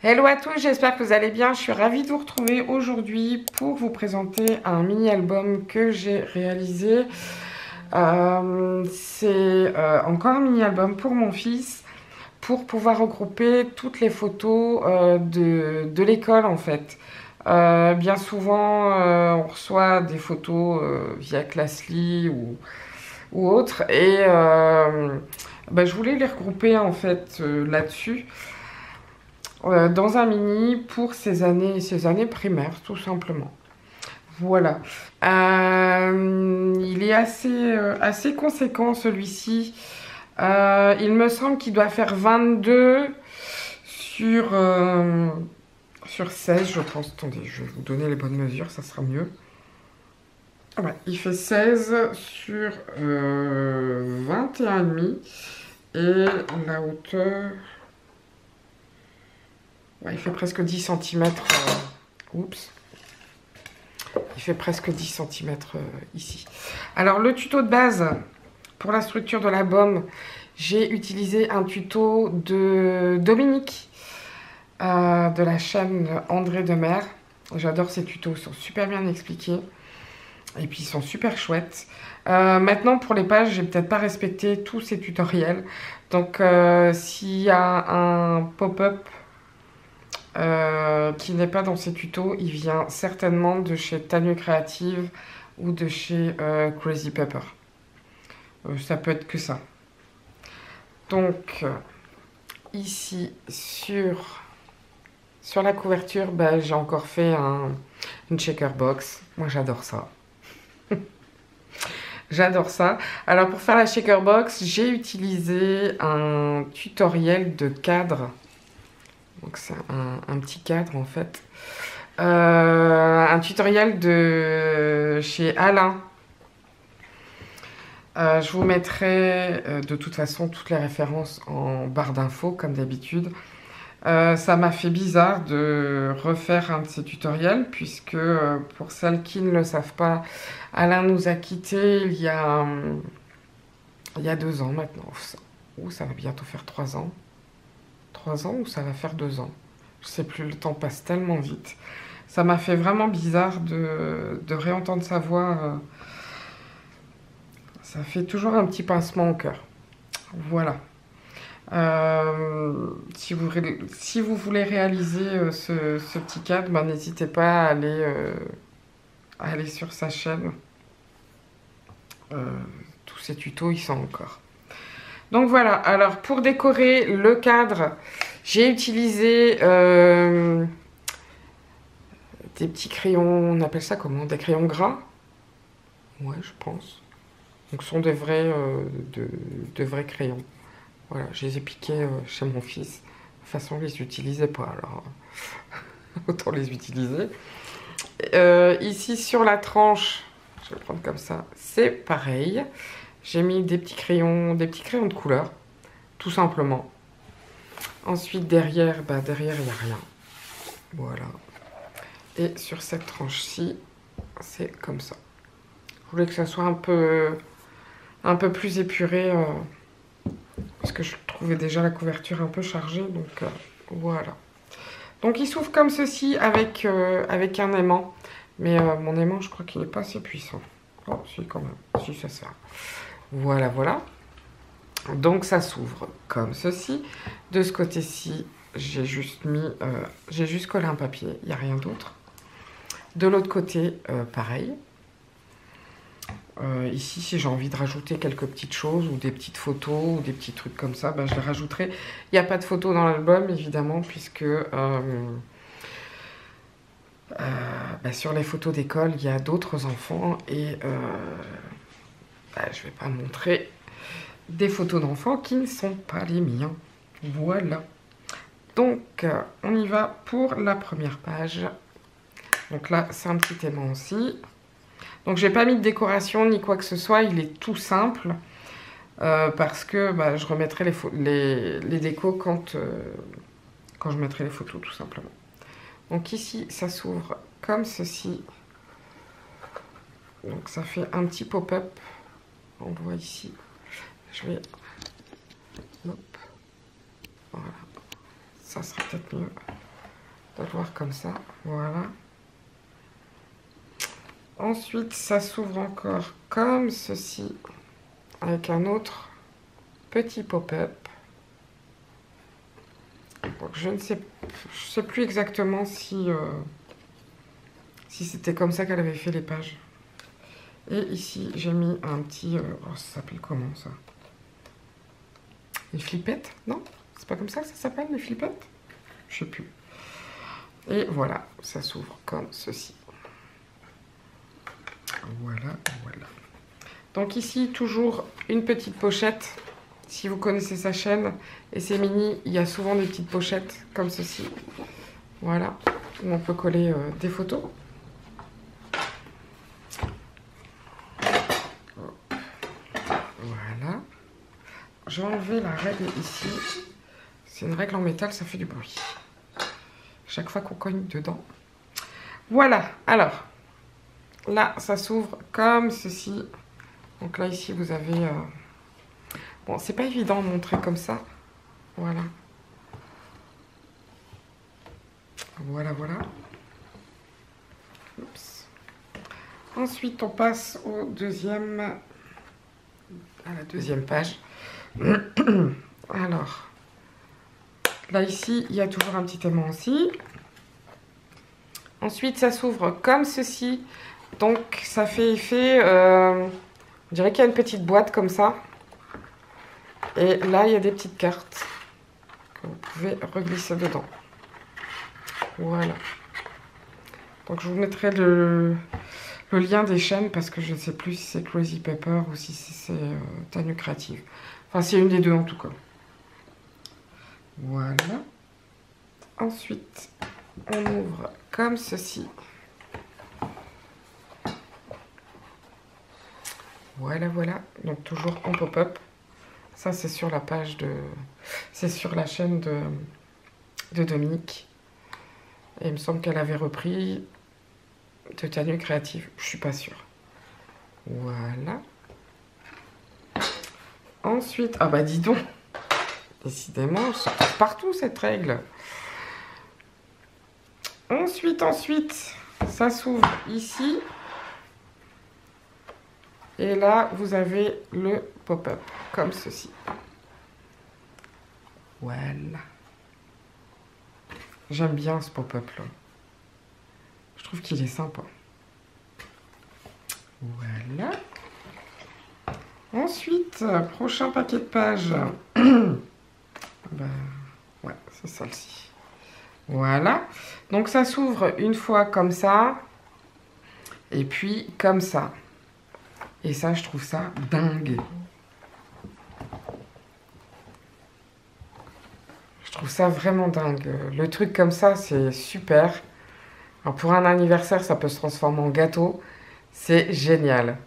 Hello à tous, j'espère que vous allez bien. Je suis ravie de vous retrouver aujourd'hui pour vous présenter un mini-album que j'ai réalisé. C'est encore un mini-album pour mon fils, pour pouvoir regrouper toutes les photos de l'école en fait. Bien souvent, on reçoit des photos via Classly ou autre, et je voulais les regrouper en fait là-dessus. Dans un mini pour ces années primaires, tout simplement. Voilà. Il est assez conséquent, celui-ci. Il me semble qu'il doit faire 22 sur 16, je pense. Attendez, je vais vous donner les bonnes mesures, ça sera mieux. Ouais, il fait 16 sur 21,5. Et la hauteur... Ouais, il fait presque 10 cm. Oups. Il fait presque 10 cm ici. Alors, le tuto de base pour la structure de l'album, j'ai utilisé un tuto de Dominique de la chaîne André Demer. J'adore ces tutos, ils sont super bien expliqués. Et puis, ils sont super chouettes. Maintenant, pour les pages, j'ai peut-être pas respecté tous ces tutoriels. Donc, s'il y a un pop-up qui n'est pas dans ces tutos, il vient certainement de chez Tanu Creative ou de chez Crazy Pepper. Ça peut être que ça. Donc, ici, sur la couverture, j'ai encore fait une checker box. Moi, j'adore ça. J'adore ça. Alors, pour faire la checker box, j'ai utilisé un tutoriel de cadre. Donc c'est un petit cadre en fait. Un tutoriel de chez Alain. Je vous mettrai de toute façon toutes les références en barre d'infos comme d'habitude. Ça m'a fait bizarre de refaire un de ces tutoriels puisque pour celles qui ne le savent pas, Alain nous a quittés il y a 2 ans maintenant. Ça va bientôt faire 3 ans. 3 ans ou ça va faire 2 ans. Je sais plus, le temps passe tellement vite. Ça m'a fait vraiment bizarre de réentendre sa voix. Ça fait toujours un petit pincement au cœur. Voilà. Si vous voulez réaliser ce petit cadre, n'hésitez pas à aller sur sa chaîne. Tous ces tutos, ils sont encore. Donc voilà, alors pour décorer le cadre, j'ai utilisé des petits crayons, on appelle ça comment? Des crayons gras? Ouais, je pense. Donc ce sont des vrais crayons. Voilà, je les ai piqués chez mon fils. De toute façon, il ne les utilisait pas, alors autant les utiliser. Ici, sur la tranche, je vais le prendre comme ça, c'est pareil. J'ai mis des petits crayons de couleur, tout simplement. Ensuite, derrière, derrière, il n'y a rien. Voilà. Et sur cette tranche-ci, c'est comme ça. Je voulais que ça soit un peu plus épuré, parce que je trouvais déjà la couverture un peu chargée, donc voilà. Donc, il s'ouvre comme ceci avec un aimant. Mais mon aimant, je crois qu'il n'est pas assez puissant. Oh, si, quand même. Si, ça sert. Voilà, voilà. Donc ça s'ouvre comme ceci. De ce côté-ci, j'ai juste collé un papier, il n'y a rien d'autre. De l'autre côté, pareil. Ici, si j'ai envie de rajouter quelques petites choses ou des petites photos ou des petits trucs comme ça, je les rajouterai. Il n'y a pas de photos dans l'album, évidemment, puisque sur les photos d'école, il y a d'autres enfants et je vais pas montrer des photos d'enfants qui ne sont pas les miens. Voilà. Donc, on y va pour la première page. Donc là, c'est un petit aimant aussi. Donc, j'ai pas mis de décoration ni quoi que ce soit. Il est tout simple. Parce que je remettrai les décos quand je mettrai les photos, tout simplement. Donc ici, ça s'ouvre comme ceci. Donc, ça fait un petit pop-up. On le voit ici. Je vais... Hop. Voilà. Ça sera peut-être mieux. On doit le voir comme ça. Voilà. Ensuite, ça s'ouvre encore comme ceci, avec un autre petit pop-up. Je ne sais plus exactement si c'était comme ça qu'elle avait fait les pages. Et ici, j'ai mis un petit... oh, ça s'appelle comment, ça? Les flippettes? Non? C'est pas comme ça que ça s'appelle, les flippettes? Je sais plus. Et voilà, ça s'ouvre comme ceci. Voilà, voilà. Donc ici, toujours une petite pochette. Si vous connaissez sa chaîne et ses mini, il y a souvent des petites pochettes comme ceci. Voilà, où on peut coller des photos. Voilà. Je vais enlever la règle ici. C'est une règle en métal, ça fait du bruit. Chaque fois qu'on cogne dedans. Voilà, alors, là, ça s'ouvre comme ceci. Donc là, ici, vous avez... Bon, c'est pas évident de montrer comme ça. Voilà. Voilà, voilà. Oups. Ensuite, on passe au à la deuxième page. Alors, là, ici, il y a toujours un petit aimant aussi. Ensuite, ça s'ouvre comme ceci. Donc, ça fait effet... on dirait qu'il y a une petite boîte comme ça. Et là, il y a des petites cartes que vous pouvez reglisser dedans. Voilà. Donc, je vous mettrai le lien des chaînes parce que je ne sais plus si c'est Crazy Pepper ou si c'est Tanu Créative. Enfin, c'est une des deux en tout cas. Voilà. Ensuite, on ouvre comme ceci. Voilà, voilà. Donc, toujours en pop-up. Ça, c'est sur la page de... C'est sur la chaîne de Dominique. Et il me semble qu'elle avait repris de Tanu Créative. Je suis pas sûre. Voilà. Ensuite... Ah bah dis donc. Décidément, je sors partout cette règle. Ensuite, ça s'ouvre ici. Et là, vous avez le pop-up, comme ceci. Voilà. J'aime bien ce pop-up là. Je trouve qu'il est sympa. Voilà. Ensuite, prochain paquet de pages. Ben, ouais, c'est celle-ci. Voilà. Donc ça s'ouvre une fois comme ça. Et puis comme ça. Et ça, je trouve ça dingue. Je trouve ça vraiment dingue. Le truc comme ça, c'est super. Alors pour un anniversaire, ça peut se transformer en gâteau. C'est génial.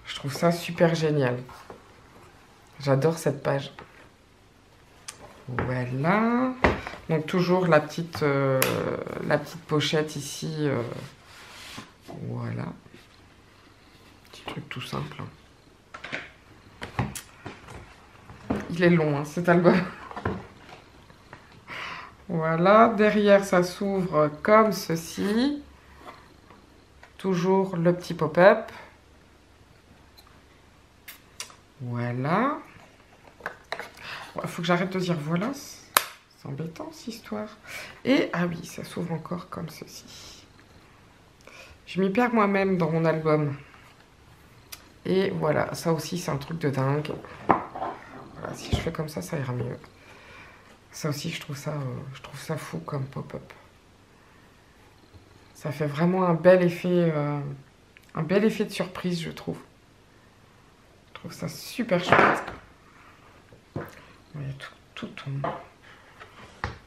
Je trouve ça super génial. J'adore cette page. Voilà. Donc toujours la petite pochette ici. Voilà. Petit truc tout simple. Il est long, hein, cet album. Voilà. Derrière, ça s'ouvre comme ceci. Toujours le petit pop-up. Voilà. Il faut que j'arrête de dire voilà. C'est embêtant, cette histoire. Et, ah oui, ça s'ouvre encore comme ceci. Je m'y perds moi-même dans mon album. Et voilà, ça aussi, c'est un truc de dingue. Voilà, si je fais comme ça ira mieux. Ça aussi, je trouve ça fou comme pop-up. Ça fait vraiment un bel effet de surprise, je trouve. Je trouve ça super chouette. Il y a tout tombe.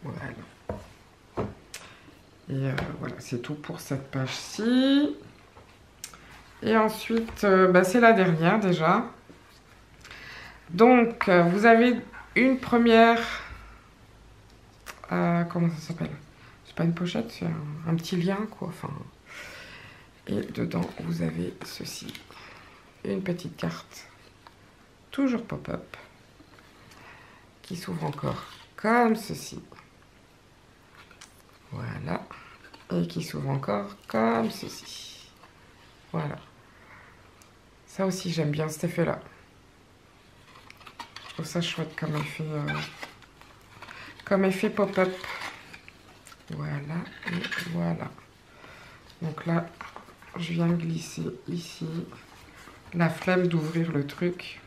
Voilà. Et voilà, c'est tout pour cette page-ci. Et ensuite, c'est la dernière déjà. Donc, vous avez une première... comment ça s'appelle? C'est pas une pochette, c'est un petit lien, quoi. Enfin, et dedans, vous avez ceci. Une petite carte. Toujours pop-up. Qui s'ouvre encore comme ceci. Voilà. Et qui s'ouvre encore comme ceci. Voilà. Ça aussi, j'aime bien cet effet-là. Je trouve ça chouette comme effet pop-up. Voilà, et voilà. Donc là, je viens glisser ici la flemme d'ouvrir le truc.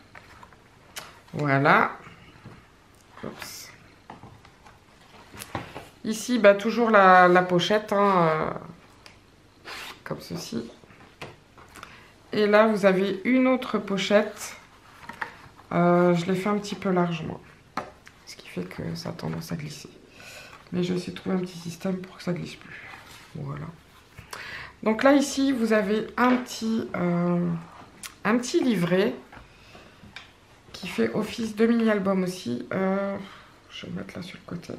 Voilà. Oups. Ici, bah, toujours la pochette, hein, comme ceci. Et là, vous avez une autre pochette. Je l'ai fait un petit peu largement. Ce qui fait que ça a tendance à glisser. Mais je vais trouver un petit système pour que ça glisse plus. Voilà. Donc là, ici, vous avez un petit livret qui fait office de mini-album aussi. Je vais le mettre là sur le côté.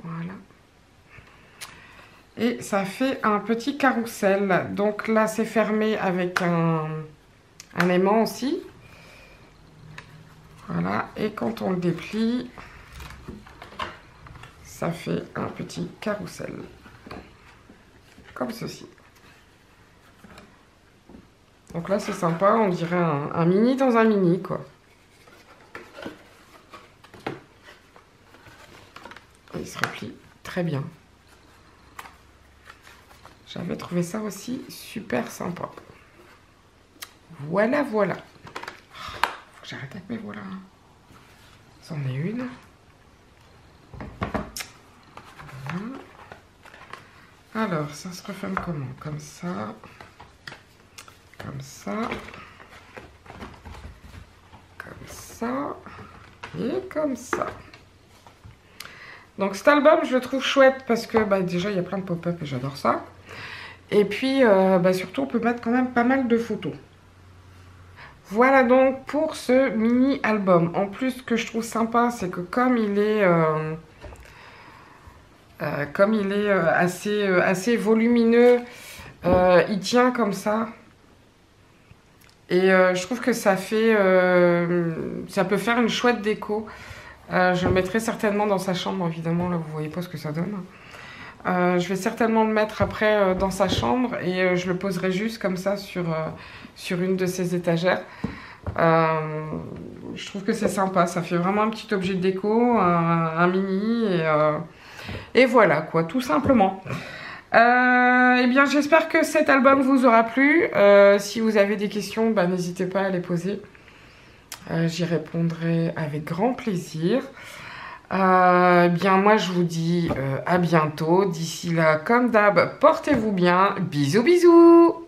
Voilà. Et ça fait un petit carrousel. Donc là, c'est fermé avec un aimant aussi. Voilà. Et quand on le déplie, ça fait un petit carrousel. Comme ceci. Donc là, c'est sympa. On dirait un mini dans un mini, quoi. Et il se replie très bien. J'avais trouvé ça aussi super sympa. Voilà, voilà. Faut que j'arrête avec mes voilà. C'en est une. Voilà. Alors, ça se referme comment? Comme ça. Comme ça. Comme ça. Et comme ça. Donc cet album, je le trouve chouette parce que bah, déjà, il y a plein de pop-up et j'adore ça. Et puis, bah, surtout, on peut mettre quand même pas mal de photos. Voilà donc pour ce mini-album. En plus, ce que je trouve sympa, c'est que comme il est assez volumineux, il tient comme ça. Et je trouve que ça peut faire une chouette déco. Je le mettrai certainement dans sa chambre, évidemment, là vous voyez pas ce que ça donne. Je vais certainement le mettre après dans sa chambre et je le poserai juste comme ça sur une de ses étagères. Je trouve que c'est sympa, ça fait vraiment un petit objet de déco, un mini et voilà quoi, tout simplement. Eh bien j'espère que cet album vous aura plu. Si vous avez des questions, bah, n'hésitez pas à les poser. J'y répondrai avec grand plaisir. Bien moi je vous dis à bientôt. D'ici là, comme d'hab, portez-vous bien. Bisous bisous.